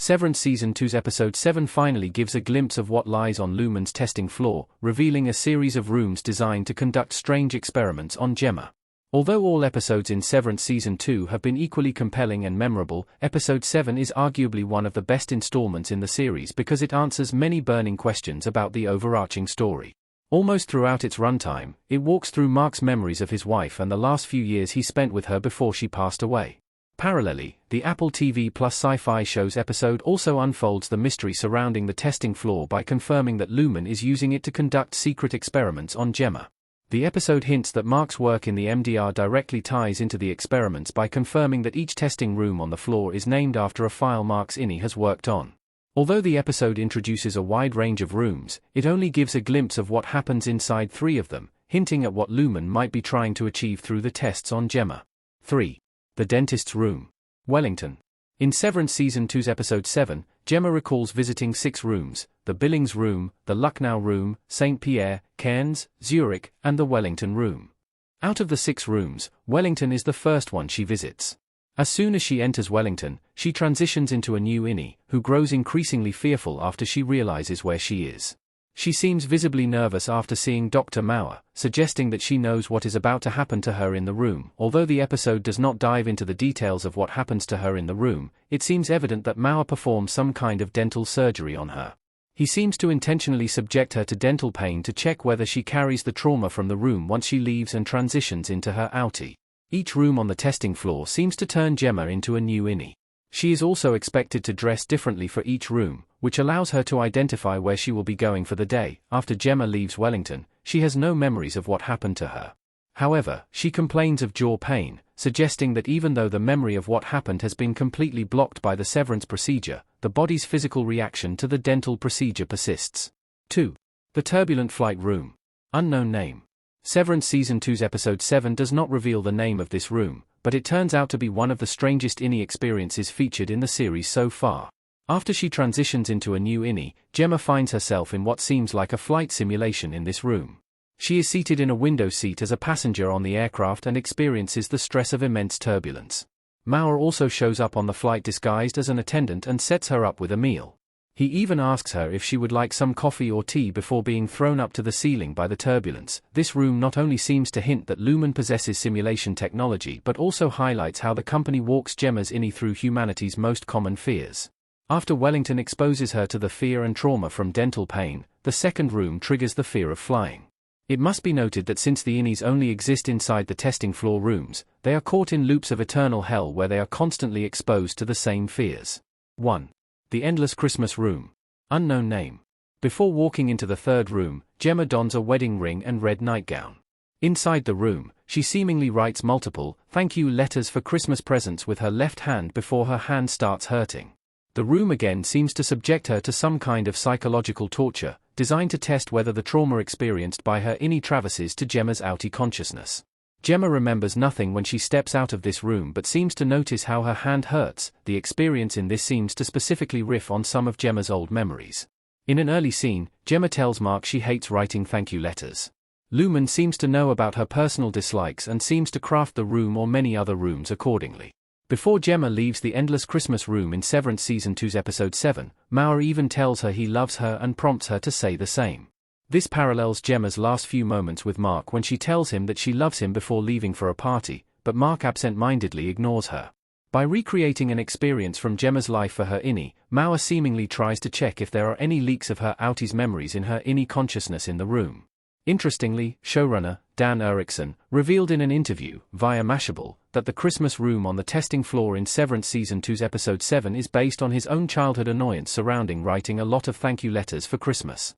Severance Season 2's Episode 7 finally gives a glimpse of what lies on Lumen's testing floor, revealing a series of rooms designed to conduct strange experiments on Gemma. Although all episodes in Severance Season 2 have been equally compelling and memorable, Episode 7 is arguably one of the best installments in the series because it answers many burning questions about the overarching story. Almost throughout its runtime, it walks through Mark's memories of his wife and the last few years he spent with her before she passed away. Parallelly, the Apple TV Plus sci-fi show's episode also unfolds the mystery surrounding the testing floor by confirming that Lumen is using it to conduct secret experiments on Gemma. The episode hints that Mark's work in the MDR directly ties into the experiments by confirming that each testing room on the floor is named after a file Mark's INI has worked on. Although the episode introduces a wide range of rooms, it only gives a glimpse of what happens inside 3 of them, hinting at what Lumen might be trying to achieve through the tests on Gemma. 3. The Dentist's Room. Wellington. In Severance Season 2's Episode 7, Gemma recalls visiting 6 rooms: the Billings Room, the Lucknow Room, St. Pierre, Cairns, Zurich, and the Wellington Room. Out of the 6 rooms, Wellington is the first one she visits. As soon as she enters Wellington, she transitions into a new INI, who grows increasingly fearful after she realizes where she is. She seems visibly nervous after seeing Dr. Mauer, suggesting that she knows what is about to happen to her in the room. Although the episode does not dive into the details of what happens to her in the room, it seems evident that Mauer performs some kind of dental surgery on her. He seems to intentionally subject her to dental pain to check whether she carries the trauma from the room once she leaves and transitions into her outie. Each room on the testing floor seems to turn Gemma into a new INI. She is also expected to dress differently for each room, which allows her to identify where she will be going for the day. After Gemma leaves Wellington, she has no memories of what happened to her. However, she complains of jaw pain, suggesting that even though the memory of what happened has been completely blocked by the severance procedure, the body's physical reaction to the dental procedure persists. 2. The Turbulent Flight Room. Unknown name. Severance Season 2's Episode 7 does not reveal the name of this room, but it turns out to be one of the strangest INI experiences featured in the series so far. After she transitions into a new INI, Gemma finds herself in what seems like a flight simulation in this room. She is seated in a window seat as a passenger on the aircraft and experiences the stress of immense turbulence. Mauer also shows up on the flight disguised as an attendant and sets her up with a meal. He even asks her if she would like some coffee or tea before being thrown up to the ceiling by the turbulence. This room not only seems to hint that Lumen possesses simulation technology but also highlights how the company walks Gemma's INI through humanity's most common fears. After Wellington exposes her to the fear and trauma from dental pain, the second room triggers the fear of flying. It must be noted that since the INIs only exist inside the testing floor rooms, they are caught in loops of eternal hell where they are constantly exposed to the same fears. 1. The Endless Christmas Room. Unknown name. Before walking into the third room, Gemma dons a wedding ring and red nightgown. Inside the room, she seemingly writes multiple thank you letters for Christmas presents with her left hand before her hand starts hurting. The room again seems to subject her to some kind of psychological torture, designed to test whether the trauma experienced by her INI traverses to Gemma's outie consciousness. Gemma remembers nothing when she steps out of this room but seems to notice how her hand hurts. The experience in this seems to specifically riff on some of Gemma's old memories. In an early scene, Gemma tells Mark she hates writing thank you letters. Lumen seems to know about her personal dislikes and seems to craft the room or many other rooms accordingly. Before Gemma leaves the Endless Christmas Room in Severance Season 2's Episode 7, Mauer even tells her he loves her and prompts her to say the same. This parallels Gemma's last few moments with Mark when she tells him that she loves him before leaving for a party, but Mark absent-mindedly ignores her. By recreating an experience from Gemma's life for her INI, Mauer seemingly tries to check if there are any leaks of her outie's memories in her INI consciousness in the room. Interestingly, showrunner Dan Erickson revealed in an interview via Mashable that the Christmas room on the testing floor in Severance Season 2's Episode 7 is based on his own childhood annoyance surrounding writing a lot of thank you letters for Christmas.